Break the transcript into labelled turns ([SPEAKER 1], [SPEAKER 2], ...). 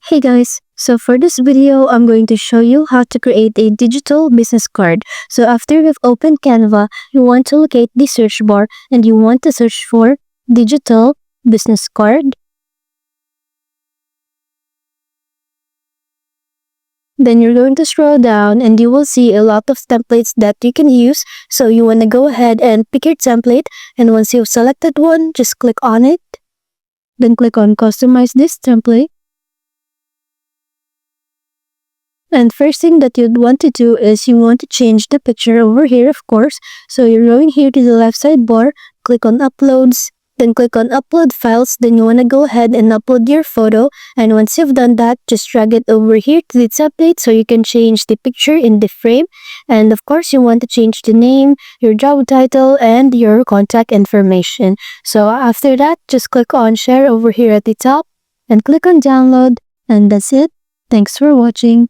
[SPEAKER 1] Hey guys, so for this video, I'm going to show you how to create a digital business card. So after you've opened Canva, you want to locate the search bar and you want to search for digital business card. Then you're going to scroll down and you will see a lot of templates that you can use. So you want to go ahead and pick your template, and once you've selected one, just click on it. Then click on customize this template. And first thing that you'd want to do is you want to change the picture over here, of course. So you're going here to the left sidebar, click on uploads, then click on upload files. Then you want to go ahead and upload your photo. And once you've done that, just drag it over here to the template so you can change the picture in the frame. And of course, you want to change the name, your job title, and your contact information. So after that, just click on share over here at the top and click on download. And that's it. Thanks for watching.